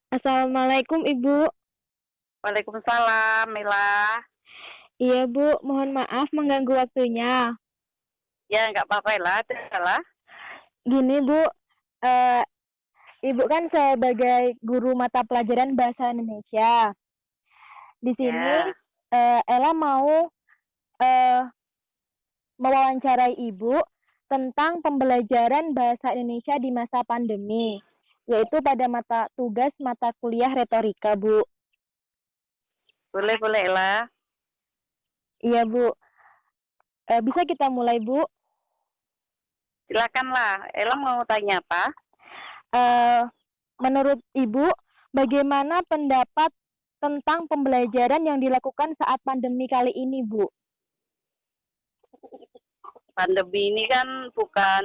Assalamualaikum Ibu. Waalaikumsalam, Mila. Iya Bu, mohon maaf mengganggu waktunya. Ya, nggak apa-apa lah, adalah. Gini Bu, eee, Ibu kan sebagai guru mata pelajaran Bahasa Indonesia. Di sini, Ya, Ella mau, eee, mewawancarai Ibu tentang pembelajaran Bahasa Indonesia di masa pandemi, yaitu pada tugas mata kuliah retorika Bu. boleh-boleh lah. Iya Bu, bisa kita mulai Bu? Silakanlah. Ella mau tanya apa? Eee, Menurut Ibu, bagaimana pendapat tentang pembelajaran yang dilakukan saat pandemi kali ini, Bu? Pandemi ini kan bukan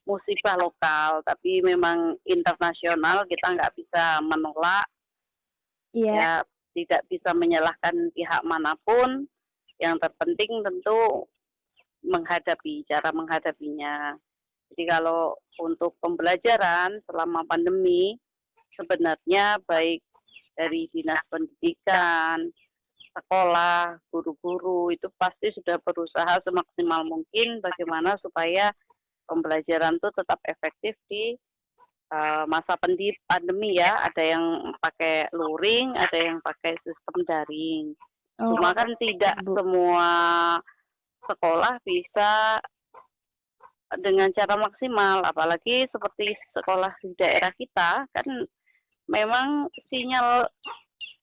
musibah lokal, tapi memang internasional. Kita nggak bisa menolak, Iya. ya tidak bisa menyalahkan pihak manapun. Yang terpenting tentu cara menghadapinya. Jadi kalau untuk pembelajaran selama pandemi, sebenarnya baik dari dinas pendidikan, sekolah, guru-guru itu pasti sudah berusaha semaksimal mungkin bagaimana supaya pembelajaran itu tetap efektif di masa pandemi ya. Ada yang pakai luring, ada yang pakai sistem daring. Oh, Cuma kan iya, tidak Bu. semua sekolah bisa dengan cara maksimal, apalagi seperti sekolah di daerah kita kan memang sinyal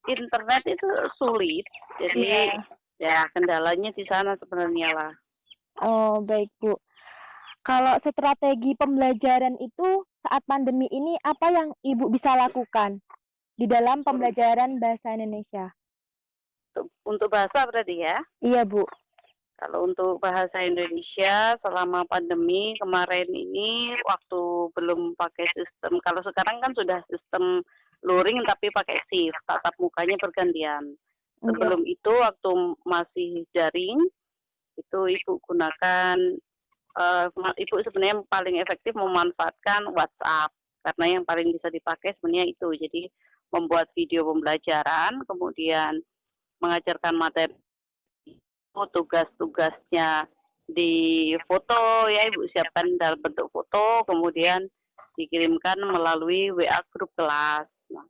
internet itu sulit, jadi Iya. ya kendalanya di sana sebenarnya lah. Oh, baik, Bu. Kalau strategi pembelajaran itu saat pandemi ini apa yang Ibu bisa lakukan di dalam pembelajaran bahasa Indonesia? Untuk bahasa berarti ya. Iya, Bu. Kalau untuk bahasa Indonesia selama pandemi kemarin ini waktu belum pakai sistem, kalau sekarang kan sudah sistem luring tapi pakai shift, tatap mukanya bergantian. Iya. Sebelum itu waktu masih daring, itu ibu gunakan, ibu sebenarnya paling efektif memanfaatkan WhatsApp, karena yang paling bisa dipakai sebenarnya itu. Jadi membuat video pembelajaran, kemudian mengajarkan materi, tugas-tugasnya di foto ya ibu siapkan dalam bentuk foto, kemudian dikirimkan melalui WA grup kelas. Nah,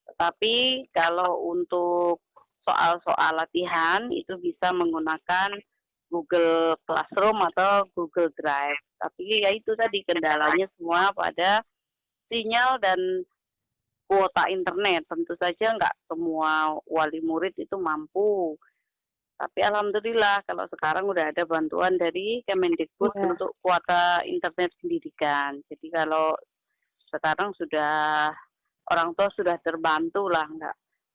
tetapi kalau untuk soal-soal latihan itu bisa menggunakan Google Classroom atau Google Drive. Tapi ya itu tadi kendalanya semua pada sinyal dan kuota internet. Tentu saja nggak semua wali murid itu mampu. Tapi alhamdulillah kalau sekarang udah ada bantuan dari Kemendikbud Iya. untuk kuota internet pendidikan. Jadi kalau sekarang sudah orang tua sudah terbantu lah,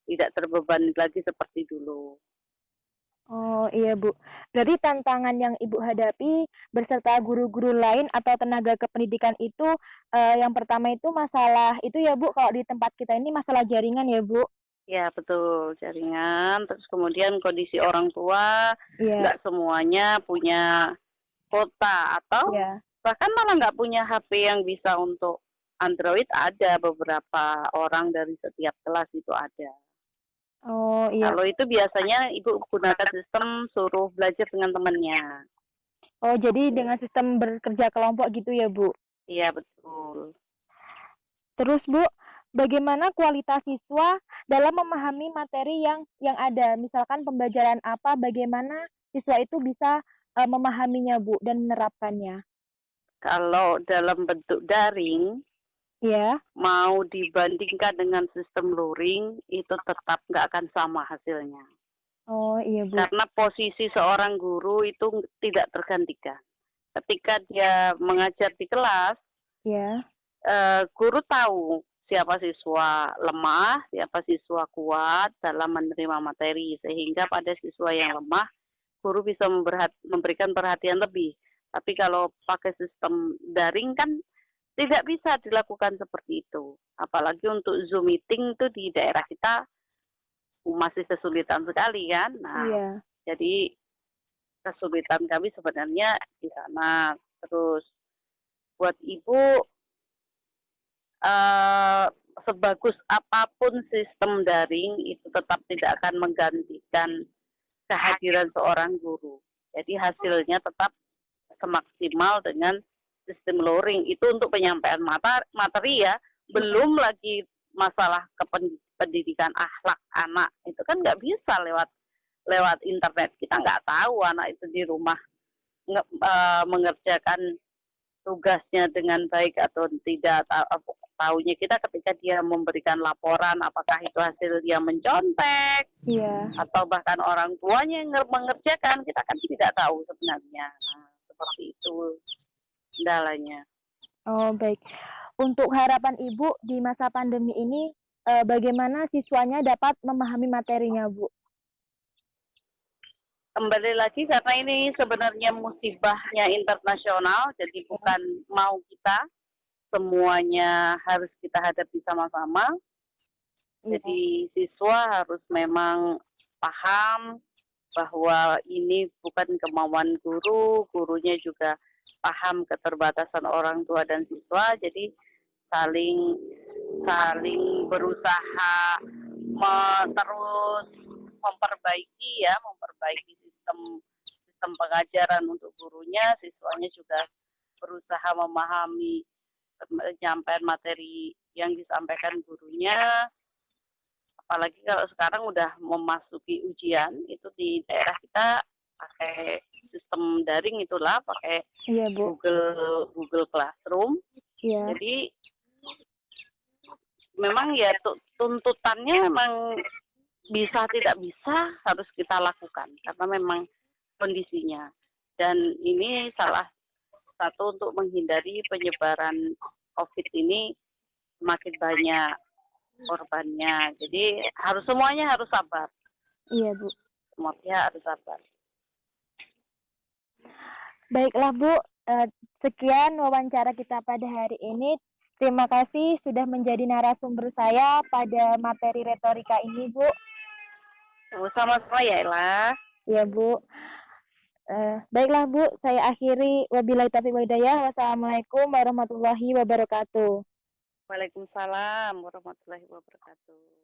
tidak terbebani lagi seperti dulu. Oh, iya, Bu. Berarti tantangan yang Ibu hadapi berserta guru-guru lain atau tenaga kependidikan itu, yang pertama itu masalah itu ya, Bu, kalau di tempat kita ini masalah jaringan ya, Bu? Ya betul, jaringan, terus kemudian kondisi orang tua, Iya, nggak semuanya punya kuota atau iya. bahkan malah nggak punya HP yang bisa untuk Android, ada beberapa orang dari setiap kelas itu ada. Oh, iya. Kalau itu biasanya ibu gunakan sistem suruh belajar dengan temannya. Oh, jadi dengan sistem bekerja kelompok gitu ya, Bu? Iya betul. Terus, Bu, bagaimana kualitas siswa dalam memahami materi yang ada? Misalkan pembelajaran apa, bagaimana siswa itu bisa, memahaminya, Bu, dan menerapkannya? Kalau dalam bentuk daring, Iya? mau dibandingkan dengan sistem luring, itu tetap nggak akan sama hasilnya. Oh, iya, Bu. Karena posisi seorang guru itu tidak tergantikan. Ketika dia mengajar di kelas, Iya? guru tahu siapa siswa lemah, siapa siswa kuat dalam menerima materi, sehingga pada siswa yang lemah, guru bisa memberikan perhatian lebih. Tapi kalau pakai sistem daring kan tidak bisa dilakukan seperti itu. Apalagi untuk Zoom meeting itu di daerah kita masih kesulitan sekali kan. Nah, Iya. jadi kesulitan kami sebenarnya di sana. Terus buat ibu, eh, sebagus apapun sistem daring itu tetap tidak akan menggantikan kehadiran seorang guru. Jadi hasilnya tetap semaksimal dengan sistem luring. Itu untuk penyampaian materi ya. Belum lagi masalah pendidikan akhlak anak. Itu kan nggak bisa lewat lewat internet. Kita nggak tahu anak itu di rumah mengerjakan tugasnya dengan baik atau tidak. Tahunya kita ketika dia memberikan laporan apakah itu hasil dia mencontek atau bahkan orang tuanya yang mengerjakan, kita kan tidak tahu sebenarnya. Nah, seperti itu kendalanya. Oh baik, untuk harapan Ibu di masa pandemi ini bagaimana siswanya dapat memahami materinya, Bu? Kembali lagi karena ini sebenarnya musibahnya internasional, jadi bukan mau kita, semuanya harus kita hadapi sama-sama. Jadi siswa harus memang paham bahwa ini bukan kemauan guru, gurunya juga paham keterbatasan orang tua dan siswa, jadi saling berusaha terus memperbaiki sistem pengajaran untuk gurunya, siswanya juga berusaha memahami penyampaian materi yang disampaikan gurunya. Apalagi kalau sekarang udah memasuki ujian, itu di daerah kita pakai sistem daring itulah, pakai Google Classroom. Jadi memang ya tuntutannya memang bisa tidak bisa harus kita lakukan karena memang kondisinya. Dan ini salah satu untuk menghindari penyebaran COVID ini semakin banyak korbannya. Jadi semuanya harus sabar. Iya, Bu. Semua pihak harus sabar. Baiklah, Bu. Sekian wawancara kita pada hari ini. Terima kasih sudah menjadi narasumber saya pada materi retorika ini, Bu. Sama-sama ya, Ella. Iya, Bu. Baiklah, Bu. Saya akhiri. Wabillahi taufiq wal hidayah. Wassalamualaikum warahmatullahi wabarakatuh. Waalaikumsalam warahmatullahi wabarakatuh.